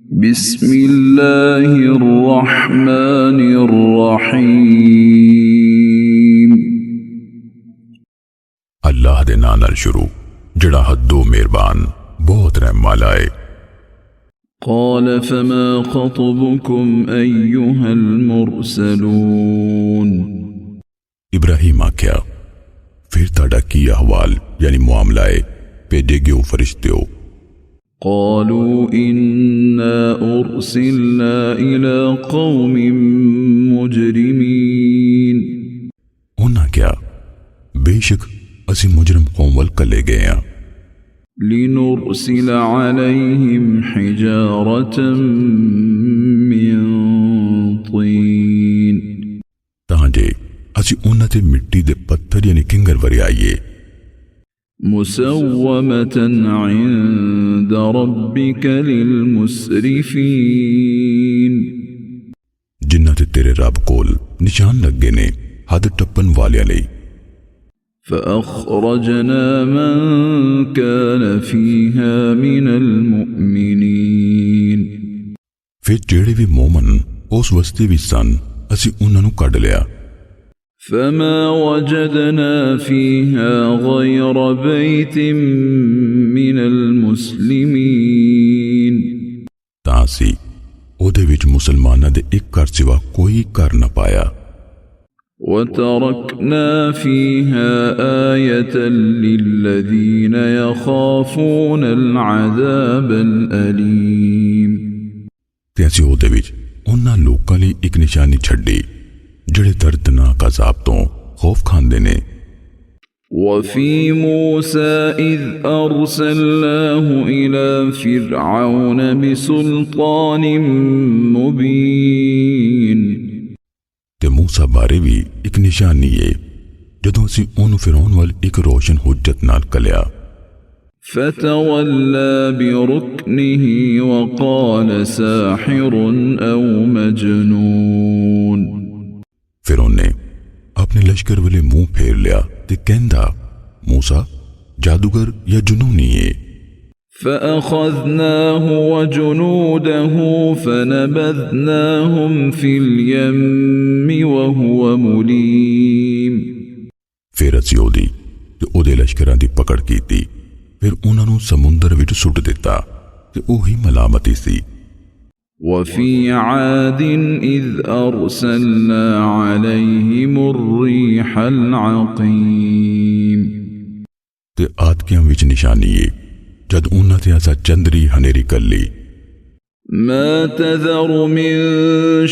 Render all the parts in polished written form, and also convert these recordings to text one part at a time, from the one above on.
بسم اللہ الرحمن الرحیم اللہ دے نام نال شروع جڑا حدو مہربان بہت رحم والا ہے۔ قال فما خطبكم ایھا المرسلون، ابراہیم آکھیا پھر تہاڈا کی احوال یعنی معاملہ ہے بھیجے گئے فرشتیو۔ قالوا انا ارسلنا الى قوم مجرمین، انہاں کیا بے شک اسی مجرم قوم ول کلے گئے ہیں۔ لنرسل علیہم حجارة من طین، تاں جے اسی انہاں تے مٹی دے پتھر یعنی کنگر وری آئیے۔ مسومة عند ربك للمسرفین، جنہاں تے تیرے رب کول نشان لگے نے حد ٹپن والے لئی۔ فأخرجنا من كان فيها من المؤمنین، پھر جڑے بھی مومن اس وسطی بھی سن اسی انہاں نوں کڈ لیا۔ فما وجدنا فيها غير بيت من المسلمین، تاں اسی او دے وچ مسلماناں دے ایک گھر سوا کوئی گھر نہ پایا۔ وتركنا فيها آية للذين يخافون العذاب الأليم، تے اسی او دے وچ انہاں لوکاں لئی ایک نشانی چھڈی جڑے دردناک عذاب تو خوف کھاندے نے۔ وفي موسى إذ أرسلناه إلى فرعون بسلطان مبين، تے موسیٰ بارے بھی ایک نشانی ہے جدوں اسی اونوں فرعون وال ایک روشن حجت نال کلیا۔ فتولى بركنه وقال ساحر أو مجنون، فرعون نے اپنے لشکر والے منہ پھیر لیا تے کہندا موسیٰ جادوگر یا جنونی ہے۔ فأخذناه وجنوده فنبذناهم في اليم وهو مليم، پھر اسی او دی تے او دے لشکراں دی پکڑ کیتی، پھر انہاں نوں سمندر وچ سٹ دتا تے اوہی ملامتی سی۔ وفي عاد إذ أرسلنا عليهم الريح العقيم، تے آدکیاں وچ نشانی ہے جد انہاں تے اسا چندری ہنیری کلی۔ ما تذر من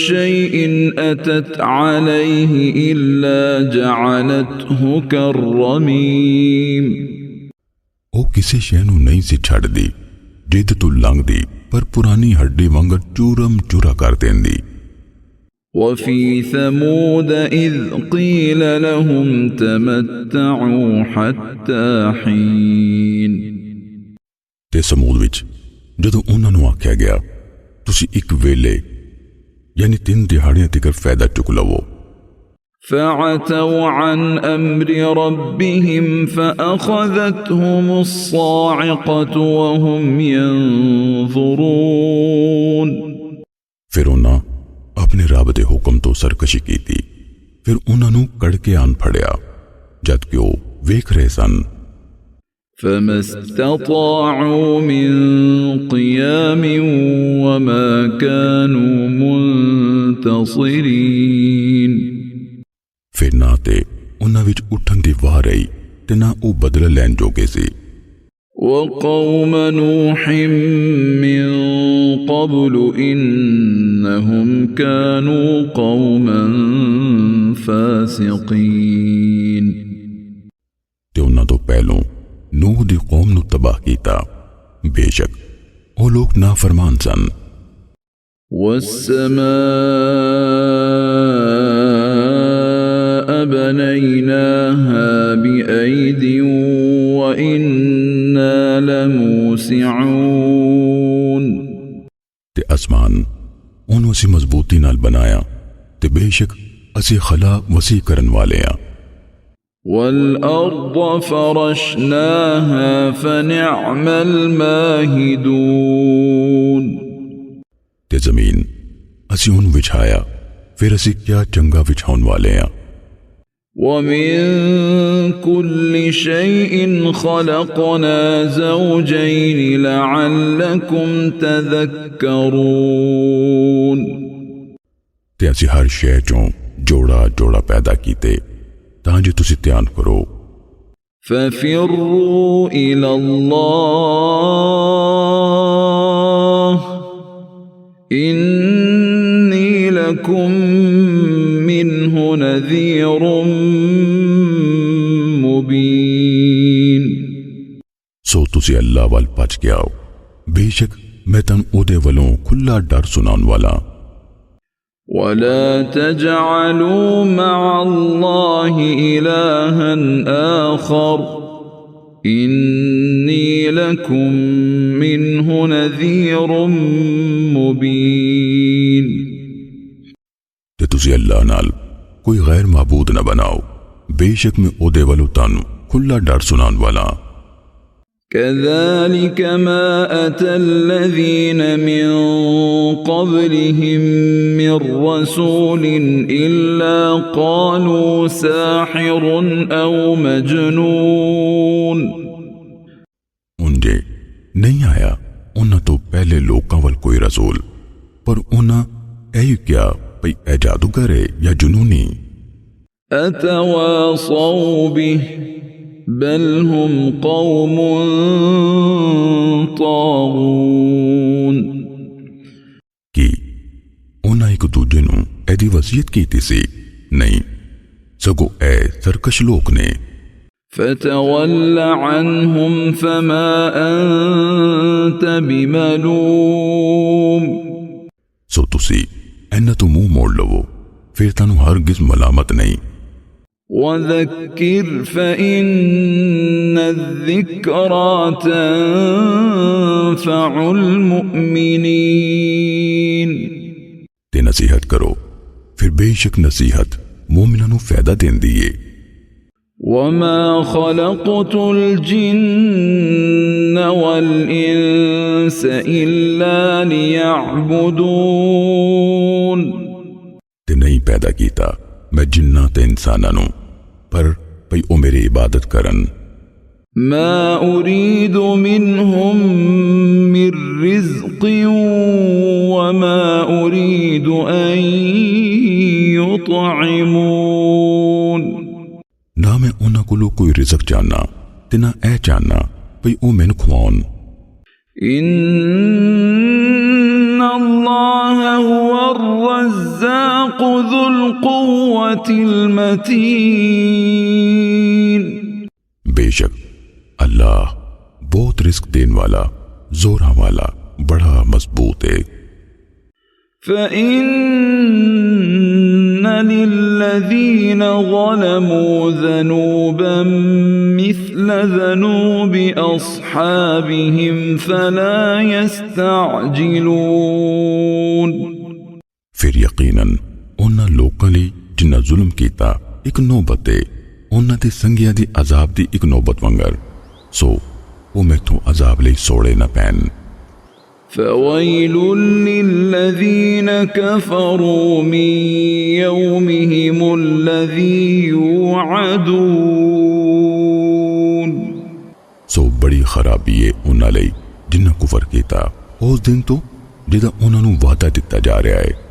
شيء أتت عليه إلا جعلته كالرميم، او کسی شے نوں نہیں سی چھڑ دی جد تو لنگ دی پر پرانی ہڈی وانگر چورم چورا کر دیندی۔ وفي ثمود إذ قيل لهم تمتعوا حتى حين، تے سمود وچ جدوں انہاں نوں آکھیا گیا تسی ایک ویلے یعنی 3 دہاڑیاں تک فائدہ چک لو۔ فعتوا عن أمر ربهم فأخذتهم الصاعقة وهم ينظرون، پھر انہاں اپنے رب دے حکم تو سرکشی کیتی، پھر انہاں نوں کڑ کے آن پھڑیا جد کہ او ویکھ رہے سن۔ فما استطاعوا من قيام وما كانوا منتصرين، پھر نہ تے انہاں وچ اٹھن دی واہ رہی تے نہ او بدلہ لین جوگے سی۔ وقوم نوح من قبل إنهم كانوا قوما فاسقين، تے انہاں تو پہلوں نوح دی قوم نو تباہ کیتا، بے شک او لوگ نافرمان سن۔ والسماء بنيناها بأيد وإنا لموسعون، تے آسمان انہوں اسی مضبوطی نال بنایا تے بے شک اسی خلا وسیع کرن والے ہیں۔ والأرض فرشناها فنعم الماهدون، زمین اسی ان وچھایا پھر اسی کیا چنگا وچھاؤن والے ہیں. وَمِن كُلِّ شَيْءٍ خَلَقْنَا زَوْجَيْنِ لَعَلَّكُمْ تَذَكَّرُونَ. تے اسی ہر شے چوں جوڑا جوڑا پیدا کیتے تاں جو تسی دھیان کرو. فَفِرُّوا إِلَى اللَّهِ إِنِّي لَكُمْ مِنْهُ نَذِيرٌ مُبِينٌ. سو تسی اللہ وال پچ کے آؤ، بے شک میں تن او دے ولوں کھلا ڈر سنان والا. وَلَا تَجْعَلُوا مَعَ اللَّهِ إِلَٰهًا آخَرَ إِنِّي لَكُمْ مِنْهُ نَذِيرٌ مُبِينٌ. تے تسی اللہ نال کوئی غیر معبود نہ بناؤ، بے شک میں او دے ولوں تانوں کھلا ڈر سنان والا. كَذَلِكَ مَا أَتَى الَّذِينَ مِن قَبْلِهِم مِّن رَّسُولٍ إِلَّا قَالُوا سَاحِرٌ أَوْ مَجْنُونٌ. انجے نہیں آیا انہاں تو پہلے لوکاں وال کوئی رسول، پر انہاں ایو کیا بھئی اے جادوگر ہے یا جنونی. أَتَوَاصَوْا بِهِ بل هم قوم طاغون. کی انہاں ایک دوجے نوں ایدی وصیت کیتی سی؟ نہیں، سگو اے سرکش لوک نے. فتول عنهم فما أنت بملوم. سو تسی اینا تو منہ موڑ لو، پھر تانوں ہرگز ملامت نہیں. وَذَكِّرْ فَإِنَّ الذِّكْرَى تَنفَعُ الْمُؤْمِنِينَ. تے نصیحت کرو، پھر بے شک نصیحت مومنوں نوں فائدہ دین دیئے. وَمَا خَلَقْتُ الْجِنَّ وَالْإِنسَ إِلَّا لِيَعْبُدُونَ. تے نہیں پیدا کیتا میں جنات انسانانوں پر بھئی او میری عبادت کرن. ما أريد منهم من رزق وما أريد أن يطعمون. نہ میں انہاں کولوں کوئی رزق چاہنا تے نہ اے چاہنا بھئی او مینوں کھواون. إن الله هو الرزاق ذو القوة المتين. بے شک اللہ بہت رزق دین والا، زورا والا، بڑا مضبوط ہے. فَإِنَّ لِلَّذِينَ ظَلَمُوا ذَنُوبًا مِثْلَ ذَنُوبِ أَصْحَابِهِمْ فَلَا يَسْتَعْجِلُونَ. پھر یقیناً انہاں لوکاں لئی جنہاں ظلم کیتا ایک نوبت ہے، انہاں دے سنگیاں دی عذاب دی ایک نوبت ونگر، سو وہ میتھوں عذاب لئی سوڑے نہ پین. فَوَيْلٌ لِّلَّذِينَ كَفَرُوا مِن يَوْمِهِمُ الَّذِي يُوعَدُونَ. سو بڑی خرابی ہے انہاں لئی جنہاں کفر کیتا اس دن تو جدا انہاں نوں وعدہ دتا جا رہا ہے.